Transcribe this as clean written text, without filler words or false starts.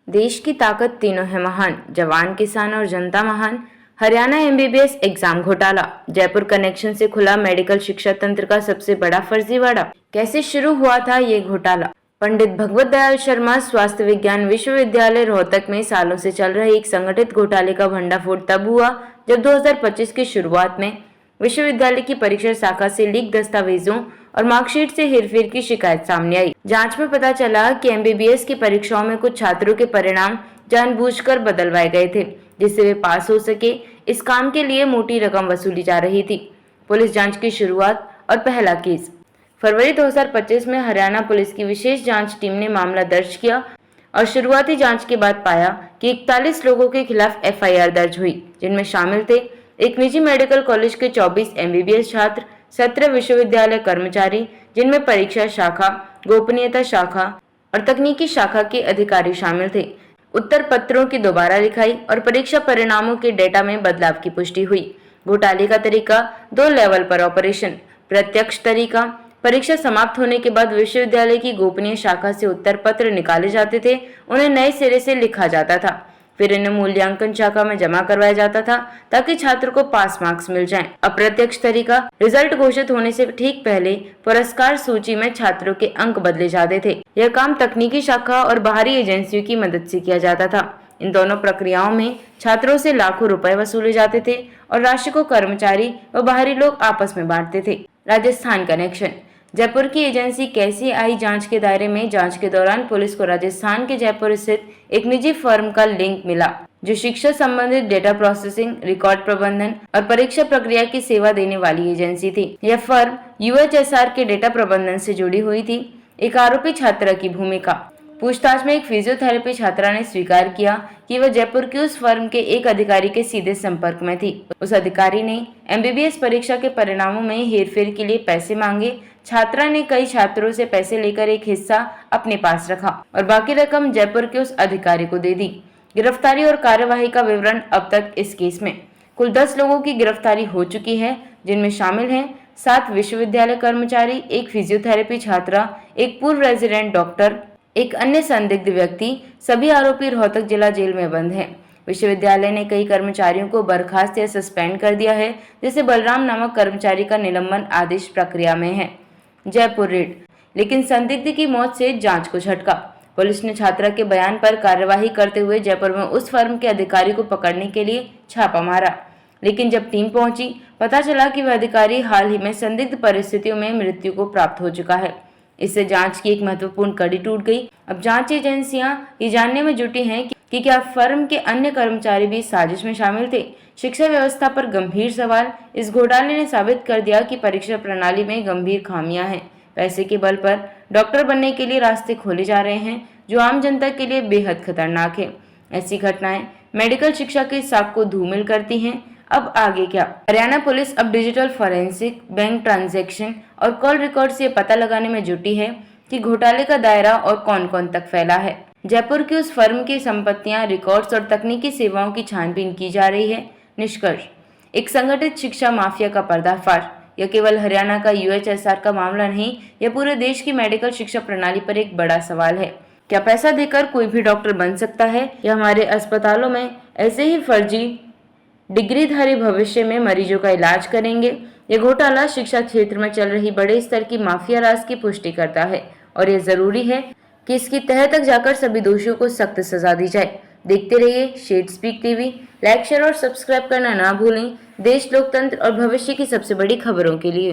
देश की ताकत तीनों है महान, जवान किसान और जनता महान। हरियाणा एमबीबीएस एग्जाम घोटाला, जयपुर कनेक्शन से खुला मेडिकल शिक्षा तंत्र का सबसे बड़ा फर्जीवाड़ा। कैसे शुरू हुआ था ये घोटाला? पंडित भगवत दयाल शर्मा स्वास्थ्य विज्ञान विश्वविद्यालय रोहतक में सालों से चल रहे एक संगठित घोटाले का भंडाफोड़ तब हुआ जब 2025 की शुरुआत में विश्वविद्यालय की परीक्षा शाखा से लीक दस्तावेजों और मार्कशीट से हेरफेर की शिकायत सामने आई। जांच में पता चला कि एमबीबीएस की परीक्षाओं में कुछ छात्रों के परिणाम जानबूझकर बदलवाए गए थे, जिससे वे पास हो सके। इस काम के लिए मोटी रकम वसूली जा रही थी। पुलिस जांच की शुरुआत और पहला केस फरवरी 2025 में हरियाणा पुलिस की विशेष जांच टीम ने मामला दर्ज किया और शुरुआती जांच के बाद पाया कि 41 लोगों के खिलाफ एफआईआर दर्ज हुई, जिनमें शामिल थे एक निजी मेडिकल कॉलेज के 24 एमबीबीएस छात्र, 17 विश्वविद्यालय कर्मचारी, जिनमें परीक्षा शाखा, गोपनीयता शाखा और तकनीकी शाखा के अधिकारी शामिल थे। उत्तर पत्रों की दोबारा लिखाई और परीक्षा परिणामों के डेटा में बदलाव की पुष्टि हुई। घोटाले का तरीका 2 लेवल पर ऑपरेशन। प्रत्यक्ष तरीका, परीक्षा समाप्त होने के बाद विश्वविद्यालय की गोपनीय शाखा से उत्तर पत्र निकाले जाते थे, उन्हें नए सिरे से लिखा जाता था, फिर इन्हें मूल्यांकन शाखा में जमा करवाया जाता था ताकि छात्र को पास मार्क्स मिल जाएं। अप्रत्यक्ष तरीका, रिजल्ट घोषित होने से ठीक पहले पुरस्कार सूची में छात्रों के अंक बदले जाते थे। यह काम तकनीकी शाखा और बाहरी एजेंसियों की मदद से किया जाता था। इन दोनों प्रक्रियाओं में छात्रों से लाखों रुपए वसूले जाते थे और राशि को कर्मचारी व बाहरी लोग आपस में बांटते थे। राजस्थान कनेक्शन, जयपुर की एजेंसी कैसे आई जांच के दायरे में? जांच के दौरान पुलिस को राजस्थान के जयपुर स्थित एक निजी फर्म का लिंक मिला, जो शिक्षा संबंधित डेटा प्रोसेसिंग, रिकॉर्ड प्रबंधन और परीक्षा प्रक्रिया की सेवा देने वाली एजेंसी थी। यह फर्म यूएचएसआर के डेटा प्रबंधन से जुड़ी हुई थी। एक आरोपी छात्रा की भूमिका। पूछताछ में एक फिजियोथेरेपी छात्रा ने स्वीकार किया कि वह जयपुर की उस फर्म के एक अधिकारी के सीधे संपर्क में थी। उस अधिकारी ने एमबीबीएस परीक्षा के परिणामों में हेरफेर के लिए पैसे मांगे। छात्रा ने कई छात्रों से पैसे लेकर एक हिस्सा अपने पास रखा और बाकी रकम जयपुर के उस अधिकारी को दे दी। गिरफ्तारी और कार्यवाही का विवरण। अब तक इस केस में कुल 10 लोगों की गिरफ्तारी हो चुकी है, जिनमें शामिल हैं 7 विश्वविद्यालय कर्मचारी, एक फिजियोथेरेपी छात्रा, एक पूर्व रेजिडेंट डॉक्टर, एक अन्य संदिग्ध व्यक्ति। सभी आरोपी रोहतक जिला जेल में बंद हैं। विश्वविद्यालय ने कई कर्मचारियों को बर्खास्त या सस्पेंड कर दिया है, जैसे बलराम नामक कर्मचारी का निलंबन आदेश प्रक्रिया में है। जयपुर रेड, लेकिन संदिग्ध की मौत से जांच को झटका। पुलिस ने छात्रा के बयान पर कार्यवाही करते हुए जयपुर में उस फर्म के अधिकारी को पकड़ने के लिए छापा मारा, लेकिन जब टीम पहुंची, पता चला कि वह अधिकारी हाल ही में संदिग्ध परिस्थितियों में मृत्यु को प्राप्त हो चुका है। इससे जांच की एक महत्वपूर्ण कड़ी टूट गई। अब जांच एजेंसियां ये जानने में जुटी हैं कि क्या फर्म के अन्य कर्मचारी भी साजिश में शामिल थे। शिक्षा व्यवस्था पर गंभीर सवाल। इस घोटाले ने साबित कर दिया कि परीक्षा प्रणाली में गंभीर खामियां हैं। पैसे के बल पर डॉक्टर बनने के लिए रास्ते खोले जा रहे हैं, जो आम जनता के लिए बेहद खतरनाक है। ऐसी घटनाएं मेडिकल शिक्षा की साख को धूमिल करती हैं। अब आगे क्या? हरियाणा पुलिस अब डिजिटल फॉरेंसिक, बैंक ट्रांजैक्शन और कॉल रिकॉर्ड से पता लगाने में जुटी है कि घोटाले का दायरा और कौन कौन तक फैला है। जयपुर की उस फर्म की संपत्तियां, रिकॉर्ड्स और तकनीकी सेवाओं की छानबीन की जा रही है। निष्कर्ष, एक संगठित शिक्षा माफिया का पर्दाफाश। यह केवल हरियाणा का यूएचएसआर का मामला नहीं, यह पूरे देश की मेडिकल शिक्षा प्रणाली पर एक बड़ा सवाल है। क्या पैसा देकर कोई भी डॉक्टर बन सकता है, या हमारे अस्पतालों में ऐसे ही फर्जी डिग्रीधारी भविष्य में मरीजों का इलाज करेंगे? यह घोटाला शिक्षा क्षेत्र में चल रही बड़े स्तर की माफिया राज की पुष्टि करता है और यह जरूरी है कि इसकी तह तक जाकर सभी दोषियों को सख्त सजा दी जाए। देखते रहिए shed speak TV. Like, share और सब्सक्राइब करना ना भूलें, देश, लोकतंत्र और भविष्य की सबसे बड़ी खबरों के लिए।